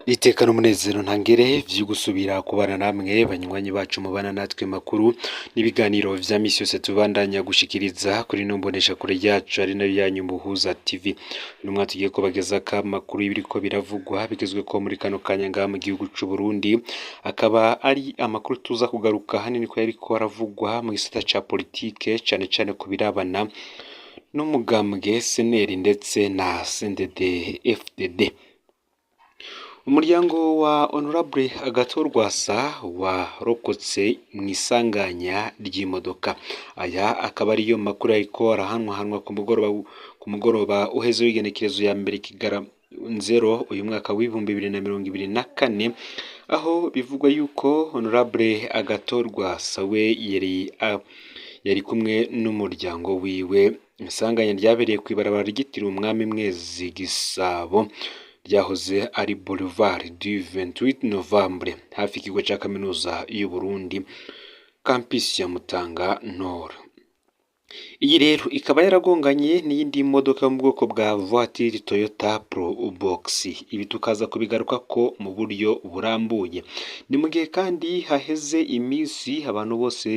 Iteka n'umunezero ntangere vyo gusubira kubana namwe banywanyi bacu mubana natwe makuru n'ibiganiro vya misi yose tubandanya gushikiriza kuri nombonesha kure yacu ari nayo yanyu Muhuza TV. Numwa tugiye kubagezako amakuru y'ibiriko biravugwa bigezweko muri kano kanya ngaha mu gihugu c'u Burundi, akaba ari amakuru tuza kugaruka hanini ko yariko aravugwa mu gisata ca politike cane cane ku birabana n'umugambwe CNL ndetse na CNDD FDD. Umuryango wa Honorable Agathon Rwasa warokotse mw'isanganya ry'imodoka. Aya akaba ariyo makuru ariko arahanwa ku mugoroba uheze w'igenekerezo ya mbere Kigarama uyu mwaka w'ibihumbi 2024, aho bivugwa yuko Honorable Agathon Rwasa we yari kumwe n'umuryango wiwe. Isanganya ryabereye kw'ibarabara ryitiriwe Umwami Mwezi Gisabo, ryahoze ari Boulevard du 28 Novembre hafi ikigo ca kaminuza y'u Burundi campus ya Mutanga Nord. Iyi rero ikaba yaragonganye n'iyindi modoka mu bwoko bwa voiture Toyota Probox. Ibi tukaza kubigaruka ko mu buryo burambuye. Ni mu gihe kandi haheze imisi abantu bose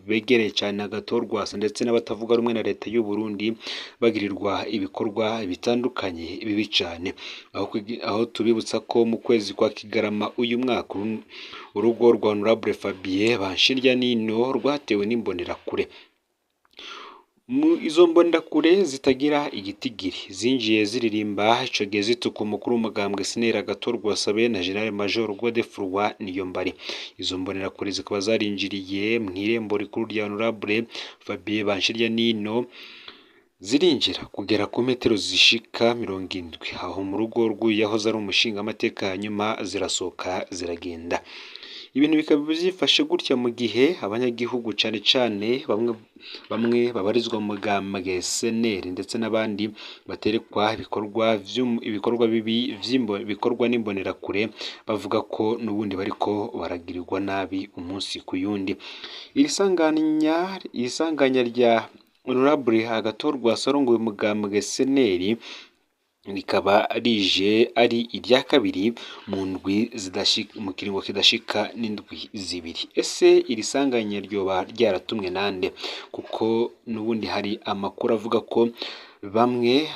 begereye cyane Agathon Rwasa ndetse n'abatavuga rumwe na leta y'u Burundi bagirirwa ibikorwa bitandukanye bibi cyane, aho tubibutsa ko mu kwezi kwa Kigarama uyu mwaka urugo rwa Honorable Fabien Banshiryanino rwatewe n'imbonerakure. Izo mbonakure zitagira igitigiri zinjiye ziririmba ico gihe zituka umukuru w'umugambwe CNL Agathon Rwasa na General Major Godefroid Niyombare. Izo mbonakure zikaba zarinjiriye mw'irembo rikuru rya Honorable Fabien Banshiryanino, zirinjira kugera ku metero zishika 70 aho mu rugo rw'uyu yahoze ari umushinga amateka, hanyuma zirasohoka ziragenda. Ibintu bikaba byifashe gutya mu gihe abanyagihugu cane cane bamwe babarizwa mu mugambwe CNL ndetse n'abandi baterekwa ibikorwa bibi bikorwa n'imbonerakure, bavuga ko n'ubundi bariko baragirirwa nabi umunsi ku yundi. Iri sanganya rya Honorable Agathon Rwasa arongoye umugambwe CNL rikaba rije ari irya kabiri mu ndwi mu kiringo kidashika n'indwi zibiri. Ese iri sanganya ryoba ryaratumwe nande? Kuko n'ubundi hari amakuru avuga ko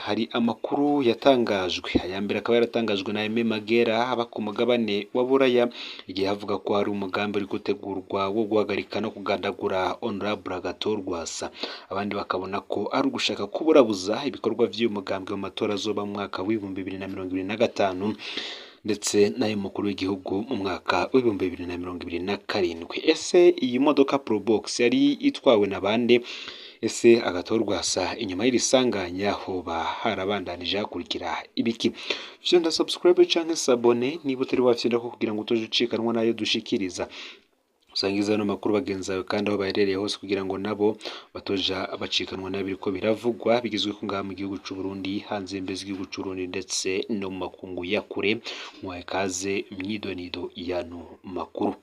hari amakuru yatangajwe, aya mbere akaba yaratangajwe na Aime Magera aba ku mugabane wa Buraya, igihe havuga ko hari umugambi uri gutegurwa wo guhagarika no kugandagura Honorable Agathon Rwasa. Abandi bakabona ko ari ugushaka kuburabuza ibikorwa vy'uyu mugambi mu matora azoba mu mwaka w'ibihumbi 2025 ndetse n'ayo mukuru w'igihugu mu mwaka w'ibihumbi 2027. Ese iyi modoka Probox yari itwawe na bande? Ese Agathon Rwasa inyuma y'iri sanganya hoba harabandanije hakurikira ibiki? Fyonda subscribe canke s'abone niba utari wafyonda ko kugira ngo utoje ucikanwa nayo dushikiriza. Usangiza no makuru bagenzi bawe kandi aho baherereye hose kugira ngo nabo batoja bacikanwa nabiriko biravugwa bigizwe ko ngaha mu gihugu c'u Burundi, hanze imbezi igihugu c'u Burundi ndetse no mu makungu ya kure. Mwaye kaze myidonido yano makuru.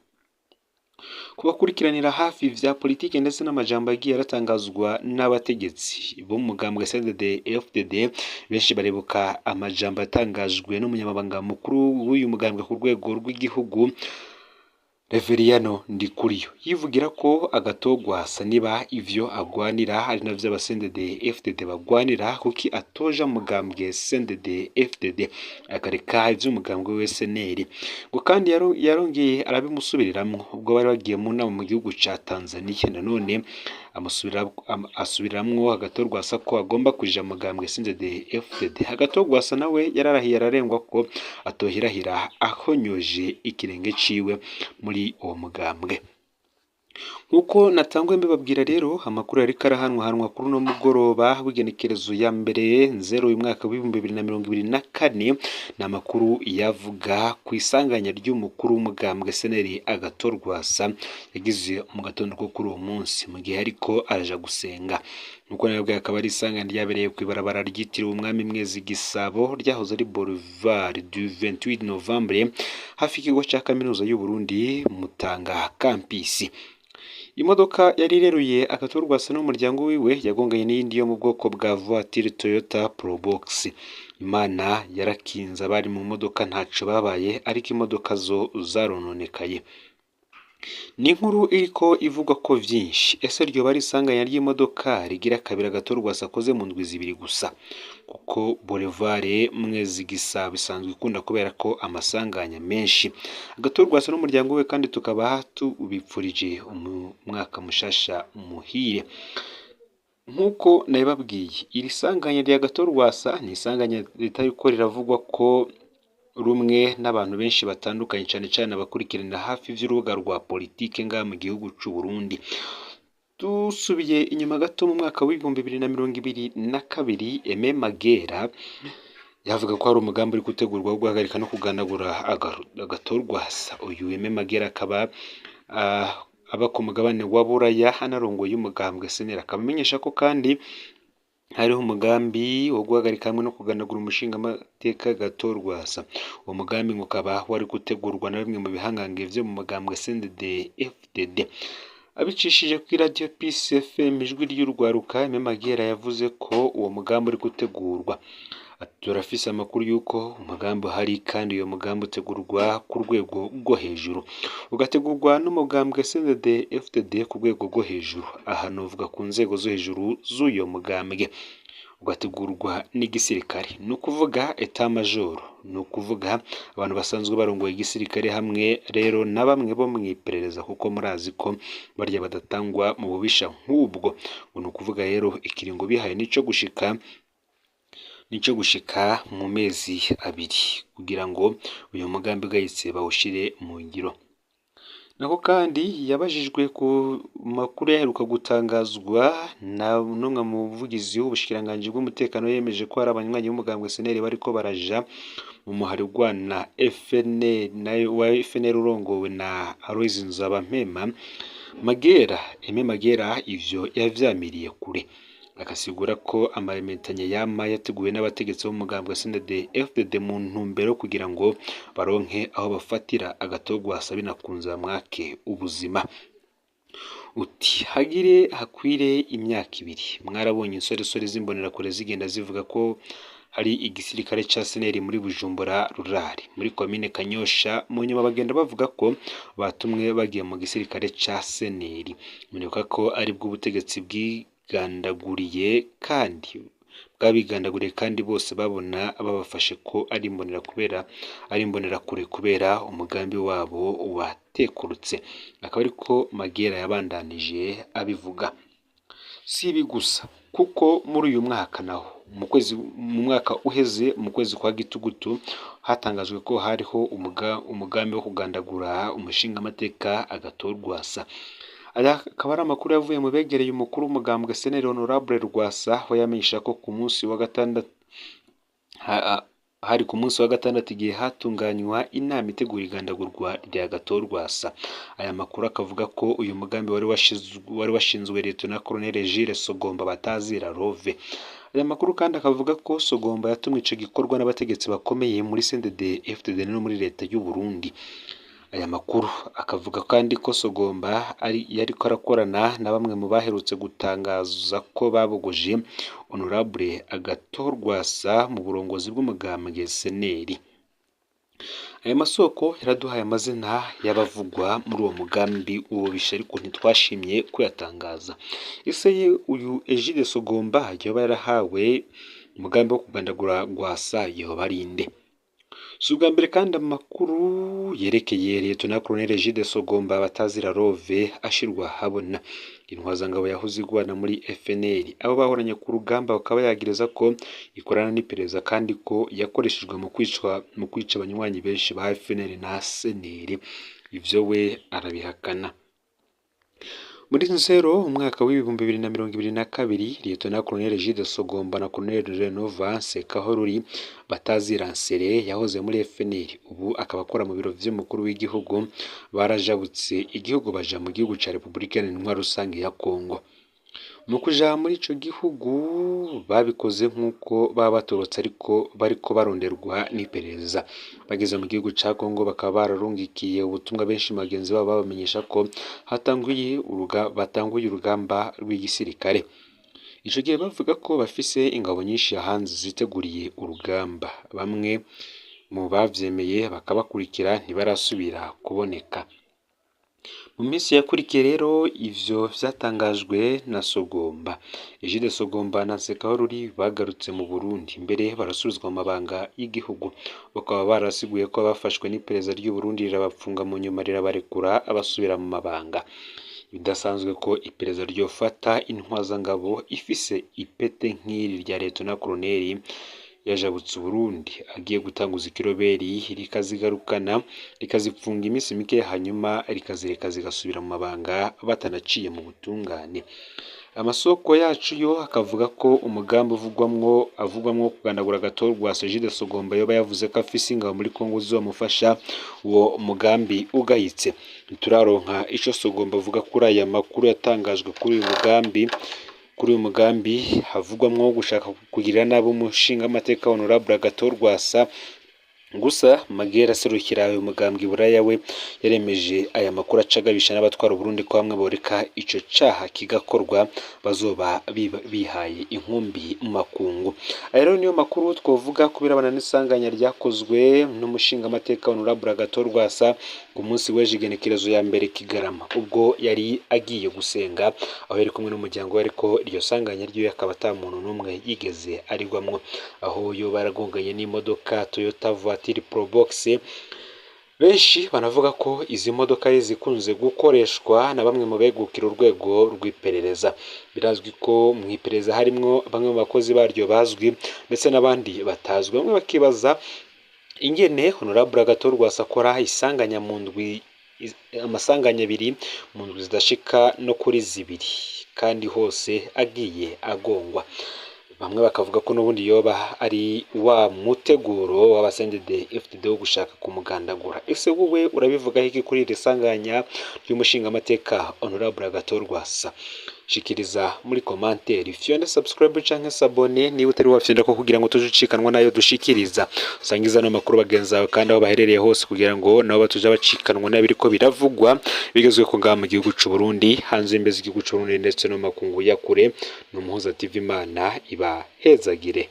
Kubakurikiranira hafi vya politike ndetse n'amajambo yagiye aratangazwa n'abategetsi bo mu mugambwe CNDD FDD, benshi barebuka amajambo yatangajwe n'umunyamabanga mukuru w'uyu mugambwe ku rwego rw'igihugu Reveriyano Ndikuriyo, yivugira ko Agathon Rwasa niba ivyo agwanira ari navyo aba CNDD FDD bagwanira, kuki atoja mugambwe CNDD FDD akareka ivy'umugambwe we CNL. Ngo kandi yarongeye arabimusubiriramwo ubwo bari bagiye mu nama mu gihugu ca Tanzania. Nanone asubiramwo Agathon Rwasa ko agomba kuja mugambwe CNDD FDD. Agathon Rwasa nawe yararahiye ararengwa ko atohirahira ahonyoje ikirenge ciwe muri uwo mugambwe. Nkuko natangwe mbibabwira rero, amakuru yari karahanwa kuri no mugoroba w'igenekerezo ya mbere uyu mwaka w'ibihumbi 2024, na makuru yavuga ku isanganya ry'umukuru w'umugambwe CNL Agathon Rwasa yagize mu gatondo ko kuri uwo munsi mu gihe ariko araja gusenga. Nuko nabwo akaba ari isanganya ryabereye kw'ibarabara ryitiriwe Umwami Mwezi Gisabo, ryahoze ari Boulevard du 28 Novembre hafi ikigo ca kaminuza y'u Burundi Mutanga campus. imodoka yari ireruye agatorwasa n'umuryango wiwe yagonganye n'iyindi yo mu bwoko bwa voiture Toyota Probox. Imana yarakinze abari mu modoka ntaco babaye, ariko imodoka zo zarononekaye. Ni inkuru iriko ivugwa ko vyinshi. Ese ryoba ari isanganya ry'imodoka rigira kabiri agatorwasa akoze mu ndwi zibiri gusa? Kuko Boulevard Mwezi Gisabo bisanzwe ikunda kubera ko amasanganya menshi. Agatorwasa n'umuryango we kandi tukaba tubipfurije umwaka mushasha muhire. Nk'uko nabibabwiye, iri sanganya rya Gatorwasa ni isanganya ritariko riravugwa ko rumwe n'abantu benshi batandukanye, cyane cyane abakurikiranira hafi ivy'urubuga rwa politike ngaha mu gihugu c'u Burundi. Dusubiye inyuma gato mu mwaka w'ibihumbi 2022, Aime Magera yavuga ko hari umugambi uri gutegurwa wo guhagarika no kuganagura agatorwasa. Uyu Aime Magera akaba aba ku mugabane wa Buraya, anarongoye umugambwe SNL. Akaba amenyesha ko kandi hariho umugambi wo guhagarika hamwe no kuganagura umushingamateka Gatorwasa. Uwo mugambi ukaba wari gutegurwa na bimwe mu bihangange vyo mu mugambwe CNDD-FDD. Abicishije kuri Radio Peace FM ijwi ry'urwaruka, Aime Magera yavuze ko uwo mugambi uri gutegurwa. Turafise amakuru yuko umugambi hari, kandi uyo mugambi utegurwa ku rwego rwo hejuru, ugategurwa n'umugambwe CNDD-FDD ku rwego rwo hejuru. Aha novuga ku nzego zo hejuru z'uyo mugambwe. Ugategurwa n'igisirikare, ni ukuvuga etat major, ni ukuvuga abantu basanzwe barongoye igisirikare hamwe rero na bamwe bo mwiperereza, kuko murazi ko barya badatangwa mu bubisha nk'ubwo. Ni ukuvuga rero ikiringo bihaye nico gushika mu mezi abiri kugira ngo uyu mugambi ugahitse bawushire mu ngiro. Nako kandi yabajijwe ku makuru yaheruka gutangazwa na n'umwe mu buvugizi w'ubushikiranganji bw'umutekano, yemeje ko hari abanywanyi b'umugambwe SNL bariko baraja mu muhari na FNL urongowe na Aloys Nzabampema. Aime Magera ivyo yavyamiriye kure, akasigura ko amarementanye yama yateguwe n'abategetsi b'umugambwe CNDD-FDD mu ntumbero kugira ngo baronke aho bafatira agatorwasa binakunze bamwake ubuzima. Uti hakwire imyaka ibiri mwarabonye insoresore z'imbonerakure zigenda zivuga ko hari igisirikare ca SNL muri Bujumbura rurari muri komine Kanyosha, mu nyuma bagenda bavuga ko batumwe bagiye mu gisirikare ca SNL. Munyuka ko ari bwo ubutegetsi bwigandaguriye kandi bose babona babafashe ko ari imbonerakure kubera umugambi wabo watekurutse. Akaba ariko Magera yabandanije abivuga. Si ibi gusa, kuko muri uyu mwaka naho mu mwaka uheze mu kwezi kwa Gitugutu hatangajwe ko hariho umugambi wo kugandagura umushingamateka Agatorwasa. Aya akaba ari amakuru yavuye mu begereye umukuru w'umugambwe SNL Honorable Rwasa, aho yamenyesha ko ku munsi wa gatandatu igihe hatunganywa inama itegura igandagurwa rya Gatorwasa. Aya makuru akavuga ko uyu mugambi wari washinzwe Lieutenant Colonel Jules Sogomba batazira Rove. Aya makuru kandi akavuga ko Sogomba yatumwe ico gikorwa n'abategetsi bakomeye muri CNDD-FDD no muri leta y'u Burundi. Aya makuru akavuga kandi ko Sogomba yariko arakorana na bamwe mu baherutse gutangaza ko babogoje Honorable Agatorwasa mu burongozi bw'umugambwe SNL. Aya masoko yaraduhaye amazina y'abavugwa muri uwo mugambi ububisha, ariko ntitwashimye kuyatangaza. Ese uyu Egide Sogomba yoba yarahawe umugambi wo kugandagura Rwasa yoba ari nde? Si ubwa mbere kandi amakuru yerekeye Lieutenant Colonel Egide Sogomba batazira Rove ashirwa habona. Intwazangabo yahoze igwana muri FNL, abo bahoranye ku rugamba bakaba yagireza ko ikorana n'iperereza, kandi ko yakoreshejwe mu kwica abanywanyi benshi ba FNL na SNL. Ivyo we arabihakana. Muri Nzero umwaka w'ibihumbi 2022, Lieutenant Colonel Egide Sogomba na Colonel Renovance Kahoruri batazira Nsere yahoze muri FNL, ubu akaba akora mu biro vy'umukuru w'igihugu, barajabutse igihugu baja mu gihugu ca Republika Iharanira Intwaro Rusange ya Kongo. mu kuja muri ico gihugu babikoze nk'uko baba batorotse ariko bariko baronderwa n'iperereza. Bageze mu gihugu ca Kongo bakaba bararungikiye ubutumwa benshi mu bagenzi babo babamenyesha ko batanguye urugamba rw'igisirikare. Ico gihe bavuga ko bafise ingabo nyinshi hanze ziteguriye urugamba. Bamwe mu bavyemeye bakabakurikira ntibarasubira kuboneka. Mu minsi yakurikiye rero ivyo vyatangajwe na Sogomba. Egide Sogomba na Nsekaroruri bagarutse mu Burundi, mbere barasubizwa mu mabanga y'igihugu. Bakaba barasiguye ko bafashwe n'iperereza ry'u Burundi rirabapfunga mu nyuma rirabarekura abasubira mu mabanga. Bidasanzwe ko iperereza ryofata intwazangabo ifise ipete nk'iri rya Lieutenant Colonel yajabutse Burundi agiye gutanguza ikiroberi rikazigarukana rikazipfunga iminsi mike hanyuma rikazireka zigasubira mu mabanga batanaciye mu butungane. Amasoko yacu yo akavuga ko umugambi avugwamwo kugandagura Gatorwa Egide Sogomba yoba yavuze ko afise ingabo muri Kongo zizomufasha uwo mugambi ugayitse. Ntituraronka ico Sogomba avuga kuri aya makuru yatangajwe kuri uyu mugambi havugwamwo gushaka kugira nabo umushinga amateka Honorable Gatorwa gusa Magera serukira uyu mugambwe Buraya we yaremeje aya makuru acagabisha n'abatwara Burundi ko hamwe boreka ico caha kigakorwa bazoba bihaye inkumbi mu makungu. Rero niyo makuru twovuga kubirabana n'isanganya ryakozwe n'umushinga amateka Honorable Gatorwa ku munsi w'ejigenekerezo ya mbere Kigarama ubwo yari agiye gusenga aho yari kumwe n'umuryango we, ariko iryo sanganya ryo akaba ata muntu n'umwe yigeze arigwamwo, aho yo baragonganye n'imodoka Toyota Voiture Probox. Benshi banavuga ko izi modoka zikunze gukoreshwa na bamwe mu begukira urwego rw'iperereza. Birazwi ko mu iperereza harimwo bamwe mu bakozi baryo bazwi ndetse n'abandi batazwi. Bamwe bakibaza ingene Honorable Gatorwa akora isanganya mu ndwi, amasanganya abiri mu ndwi zidashika no kuri zibiri, kandi hose agiye agongwa. Bamwe bakavuga ko n'ubundi yoba ari wa muteguro w'abasendede FDD wo gushaka kumugandagura. Ese wowe urabivuga iki kuri iri sanganya ry'umushinga amateka Honorable Gatorwa? Shikiriza muri commentaire, fyonda subscribe canke sabone niba utari wafyenda ko kugira ngo tujucikanwa nayo dushikiriza. Sangiza no makuru bagenzi bawe kandi aho baherereye hose kugira ngo nabo batuja bacikanwa n'abiriko biravugwa bigezwe ko ngaha mu gihugu c'u Burundi, hanze imbezi igihugu c'u Burundi ndetse no makungu ya kure. N'umuhuza TV Imana ibahezagire.